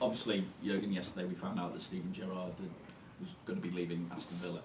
obviously, Jurgen, yesterday we found out that Steven Gerrard was going to be leaving Aston Villa.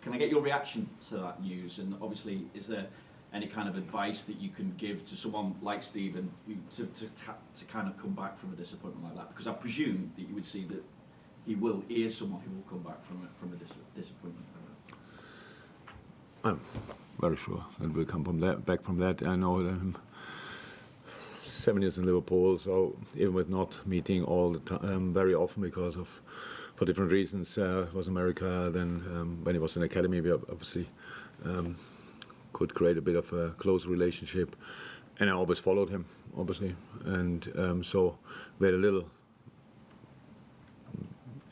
Can I get your reaction to that news? And obviously, is there any kind of advice that you can give to someone like Steven to kind of come back from a disappointment like that? Because I presume that you would see that he is someone who will come back from a disappointment. I'm very sure that we'll come back from that. I know him 7 years in Liverpool, so even with not meeting all the time, very often because of, for different reasons, it was America. Then when he was in academy, we obviously could create a bit of a close relationship, and I always followed him, obviously, and so we had a little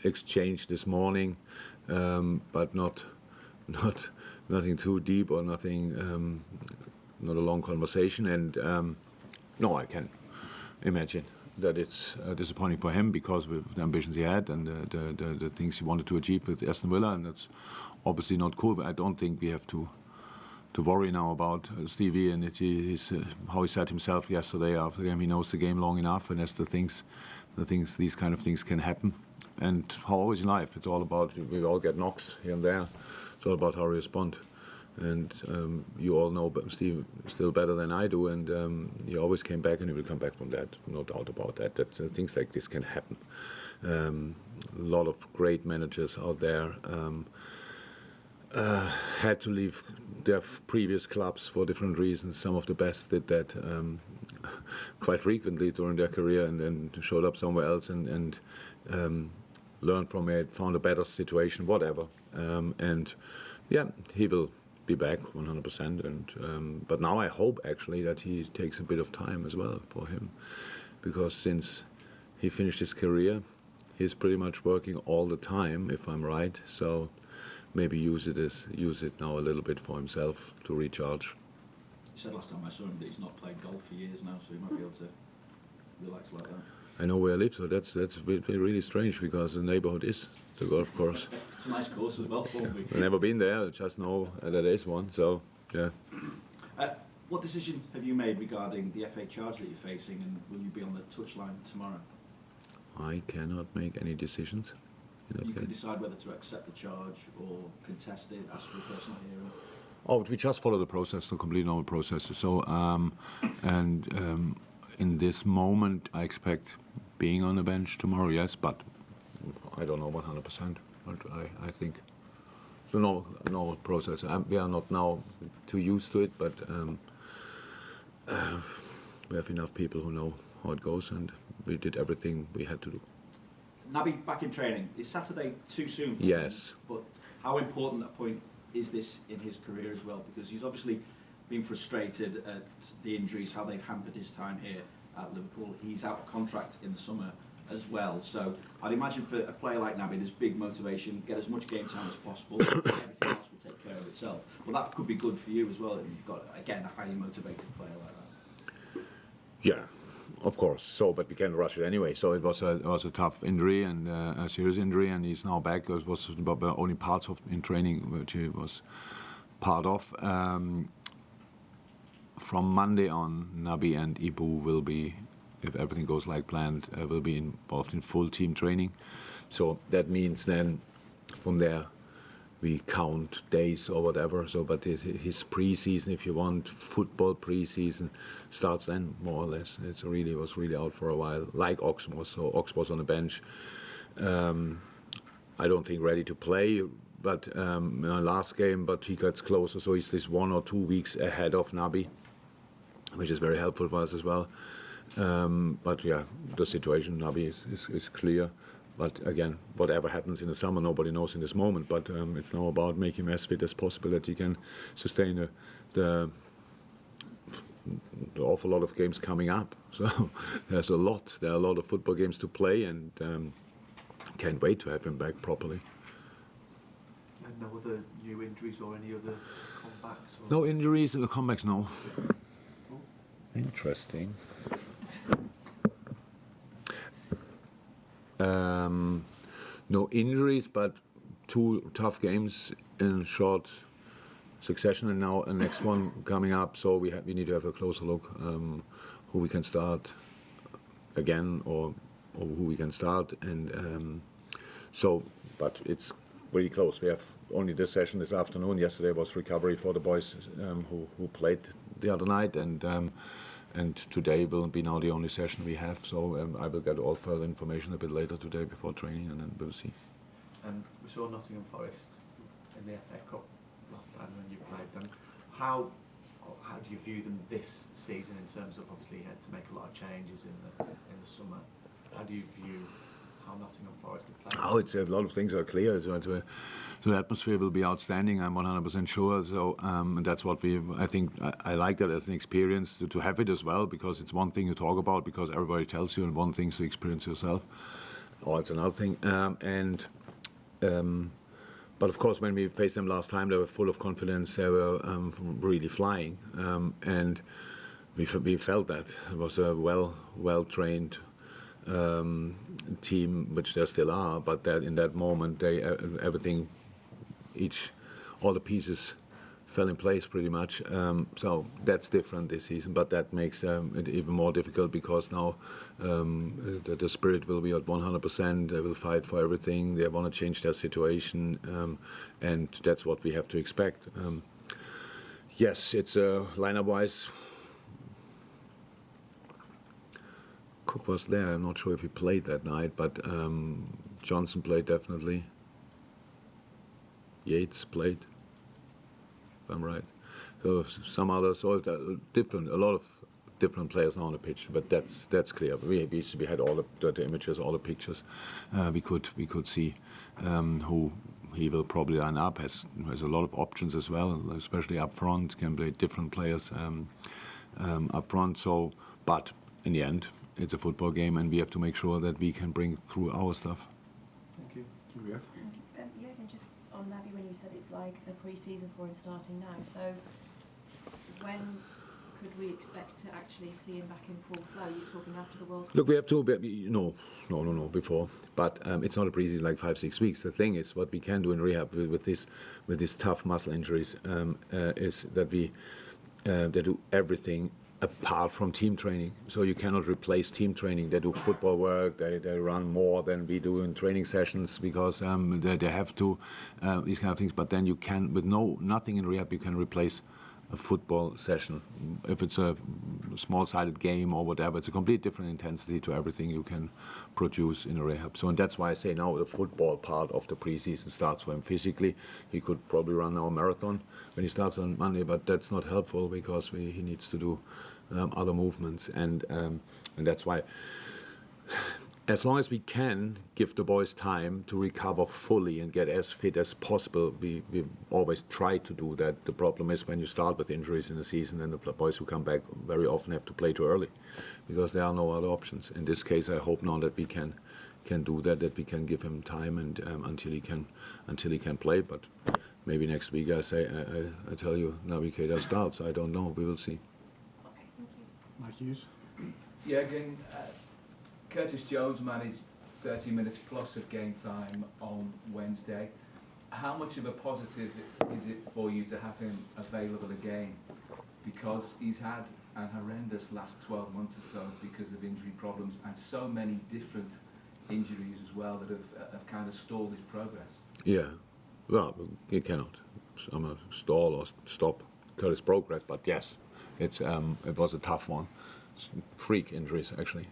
exchange this morning, but nothing too deep or nothing, not a long conversation. And no, I can imagine that it's disappointing for him because of the ambitions he had and the things he wanted to achieve with Aston Villa, and that's obviously not cool. But I don't think we have to worry now about Stevie and how he said himself yesterday after the game. He knows the game long enough, and that's these kind of things can happen. And how always in life, it's all about, we all get knocks here and there. It's all about how we respond. And you all know Steve still better than I do, and he always came back, and he will come back from that, no doubt about that. That things like this can happen. A lot of great managers out there had to leave their previous clubs for different reasons. Some of the best did that quite frequently during their career, and then showed up somewhere else and learned from it, found a better situation, whatever. And yeah, he will be back 100%. And but now I hope actually that he takes a bit of time as well for him, because since he finished his career, he's pretty much working all the time, if I'm right. So maybe use it now a little bit for himself to recharge. You said last time I saw him that he's not played golf for years now, so he might be able to relax like that. I know where I live, so that's really strange, because the neighborhood is the golf course. It's a nice course as well, probably. I've never been there, I just know that there is one, so yeah. What decision have you made regarding the FA charge that you're facing, and will you be on the touchline tomorrow? I cannot make any decisions. You can decide whether to accept the charge or contest it, ask for a personal hearing. Oh, we just follow the process, the complete normal processes. So, in this moment, I expect being on the bench tomorrow, yes, but I don't know 100%. But I think the normal process. We are not now too used to it, but we have enough people who know how it goes, and we did everything we had to do. Naby back in training. Is Saturday too soon for Yes. him? But how important a point is this in his career as well? Because he's obviously been frustrated at the injuries, how they've hampered his time here at Liverpool. He's out of contract in the summer as well. So I'd imagine for a player like Naby, there's big motivation, get as much game time as possible, everything else will take care of itself. But that could be good for you as well, if you've got, again, a highly motivated player like that. Yeah, of course. So, but we can't rush it anyway. So it was a tough injury and a serious injury, and he's now back. It was only parts of in training which he was part of. From Monday on, Naby and Ibu will be, if everything goes like planned, will be involved in full team training. So that means then from there we count days or whatever. So, but his pre-season, if you want, football pre-season starts then more or less. Was really out for a while, like Ox was. So Ox was on the bench. I don't think ready to play, but in our last game. But he gets closer, so he's this 1 or 2 weeks ahead of Naby, which is very helpful for us as well. But yeah, the situation Naby is clear. But again, whatever happens in the summer, nobody knows in this moment. But it's now about making him as fit as possible, that he can sustain the awful lot of games coming up. So there are a lot of football games to play, and can't wait to have him back properly. And no other new injuries or any other comebacks? Or? No injuries or comebacks, no. Oh. Interesting. No injuries, but 2 tough games in short succession, and now a next one coming up. So we need to have a closer look who we can start again, or who we can start. And so, but it's really close. We have only this session this afternoon. Yesterday was recovery for the boys who played the other night, and today will be now the only session we have. So I will get all further information a bit later today before training, and then we'll see. And we saw Nottingham Forest in the FA Cup last time when you played them. How do you view them this season in terms of, obviously you had to make a lot of changes in the summer. How do you view how Nottingham Forest are playing? Oh, it's a lot of things are clear. So the atmosphere will be outstanding. I'm 100% sure. So and that's what I think I like that as an experience to have it as well, because it's one thing you talk about because everybody tells you, and one thing to experience yourself, or it's another thing. But of course, when we faced them last time, they were full of confidence. They were really flying, and we felt that it was a well-trained team, which they still are. But that in that moment, everything, all the pieces fell in place pretty much. So that's different this season, but that makes it even more difficult because now the spirit will be at 100%. They will fight for everything. They want to change their situation, and that's what we have to expect. Yes, it's lineup-wise. Cook was there. I'm not sure if he played that night, but Johnson played definitely. Yates played. I'm right. So some others, a lot of different players now on the pitch, but that's clear. We had all the images, all the pictures. We could see who he will probably line up. Has a lot of options as well, especially up front. Can play different players up front. So, but in the end, it's a football game, and we have to make sure that we can bring through our stuff. Thank you. Julia? Jurgen, just on Naby, when you said it's like a pre-season for him starting now, so when could we expect to actually see him back in full flow? You're talking after the World Cup? Look, we have to. No, before. But it's not a pre-season like 5-6 weeks. The thing is, what we can do in rehab with these tough muscle injuries is that they do everything apart from team training. So you cannot replace team training. They do football work, they run more than we do in training sessions because they have to, these kind of things. But then you can, with nothing in rehab, you can replace a football session. If it's a small-sided game or whatever, it's a completely different intensity to everything you can produce in a rehab. So, and that's why I say now the football part of the preseason starts for him physically. He could probably run our marathon when he starts on Monday, but that's not helpful because he needs to do other movements, and that's why, as long as we can give the boys time to recover fully and get as fit as possible, we always try to do that. The problem is when you start with injuries in the season, and the boys who come back very often have to play too early because there are no other options. In this case, I hope now that we can do that we can give him time and until he can play. But maybe next week I tell you Naby Keita starts. I don't know. We will see. Okay, thank you. Mike Hughes? Jurgen, Curtis Jones managed 30 minutes plus of game time on Wednesday. How much of a positive is it for you to have him available again? Because he's had an horrendous last 12 months or so because of injury problems, and so many different injuries as well that have kind of stalled his progress. Yeah, well, you cannot stall or stop Curtis' progress, but yes, it was a tough one. Freak injuries, actually.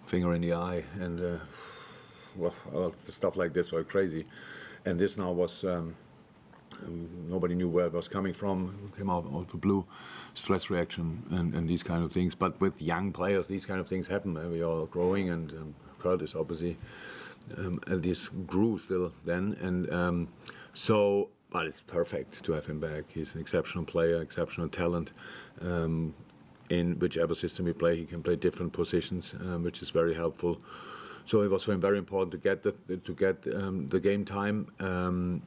Finger in the eye, and stuff like this were crazy. And this now was, nobody knew where it was coming from. It came out of the blue, stress reaction and these kind of things. But with young players, these kind of things happen. We are growing, and Curtis obviously at least grew still then. And but it's perfect to have him back. He's an exceptional player, exceptional talent. In whichever system we play, he can play different positions, which is very helpful. So it was for him very important to get the game time.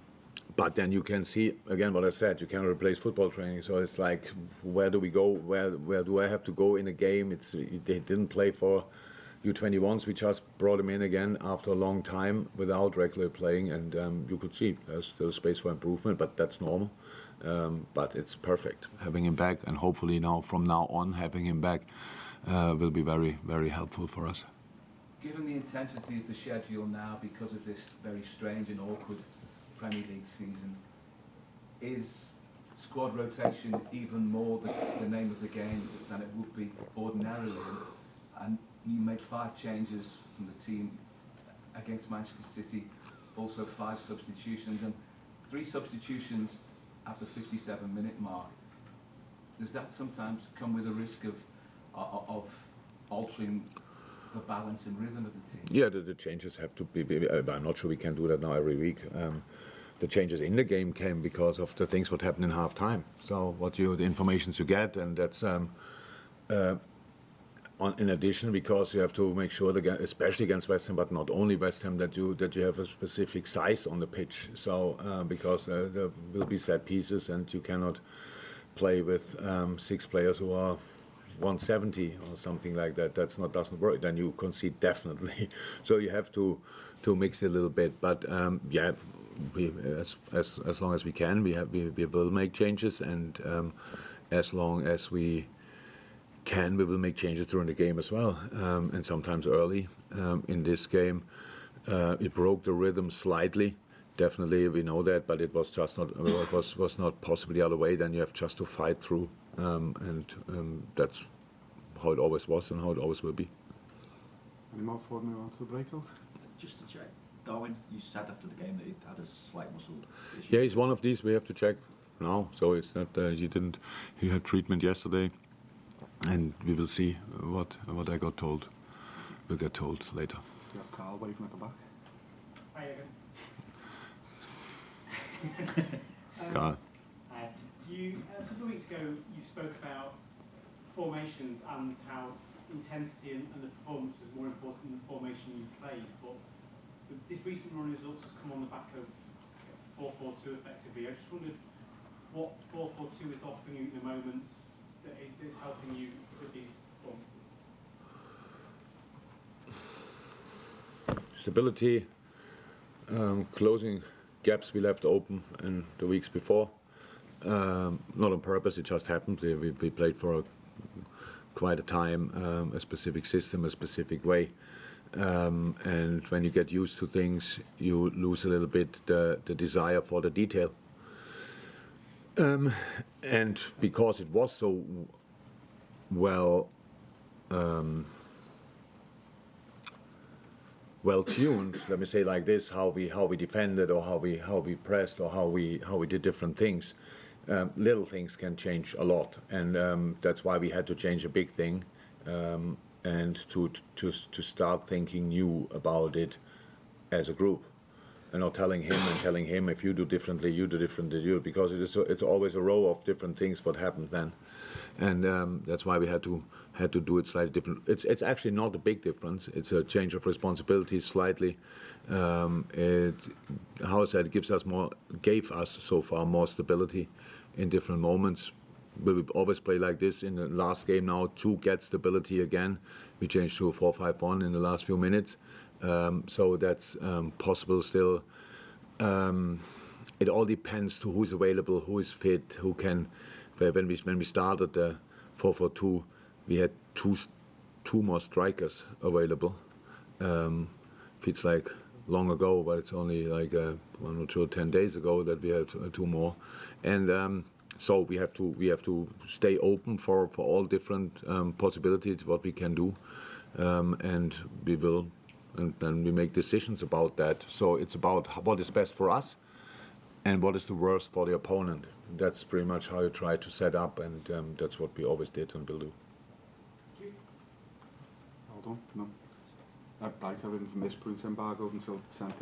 But then you can see again what I said. You cannot replace football training. So it's like, where do we go? Where do I have to go in a game? They didn't play for U21s. We just brought him in again after a long time without regularly playing, and you could see there's still space for improvement, but that's normal. But it's perfect having him back, and hopefully from now on having him back will be very, very helpful for us. Given the intensity of the schedule now because of this very strange and awkward Premier League season, is squad rotation even more the name of the game than it would be ordinarily? And you made 5 changes from the team against Manchester City, also 5 substitutions, and 3 substitutions at the 57-minute mark. Does that sometimes come with a risk of altering the balance and rhythm of the team? Yeah, the changes have to be. I'm not sure we can do that now every week. The changes in the game came because of the things what happened in half time. So the informations you get, and that's in addition, because you have to make sure that, especially against West Ham, but not only West Ham, that you have a specific size on the pitch. So because there will be set pieces, and you cannot play with 6 players who are 170 or something like that. Doesn't work. Then you concede definitely. So you have to mix it a little bit. But yeah, as long as we can, we will make changes, and as long as we can, we will make changes during the game as well, and sometimes early. In this game, it broke the rhythm slightly. Definitely, we know that, but it was just not. It was not possible the other way. Then you have just to fight through, and that's how it always was and how it always will be. Any more before we move on to the breakout? Just to check, Darwin, you said after the game that he had a slight muscle issue. Yeah, he's one of these we have to check now. So it's not he had treatment yesterday, and we will see what I got told. We'll get told later. We have Carl waving at the back. Hi again. Carl. A couple of weeks ago, you spoke about formations and how intensity and the performance was more important than the formation you played. But this recent run of results has come on the back of 4-4-2 effectively. I just wondered what 4-4-2 is offering you at the moment that is helping you with these performances. Stability, closing gaps we left open in the weeks before. Not on purpose, it just happened. We played for quite a time, a specific system, a specific way. And when you get used to things, you lose a little bit the desire for the detail. And because it was so well tuned, let me say like this, how we defended, or how we pressed, or how we did different things. Little things can change a lot, and that's why we had to change a big thing, and to start thinking new about it as a group, and not telling him if you do differently, you do differently, because it's always a row of different things what happened then, and that's why we had to do it slightly different. It's actually not a big difference. It's a change of responsibilities slightly. It gave us so far more stability in different moments. Will we always play like this? In the last game now, to get stability again, we changed to a 4-5-1 in the last few minutes. So that's possible still. It all depends to who's available, who is fit, who can. When we started the 4-4-2, we had two more strikers available. Feels like long ago, but it's only like 1 or 2 or 10 days ago that we had 2 more, and so we have to stay open for all different possibilities what we can do, and we will, and then we make decisions about that. So it's about what is best for us and what is the worst for the opponent. That's pretty much how you try to set up, and that's what we always did and will do. Hold on, no. Right, everything from this point embargoed until 10 p.m.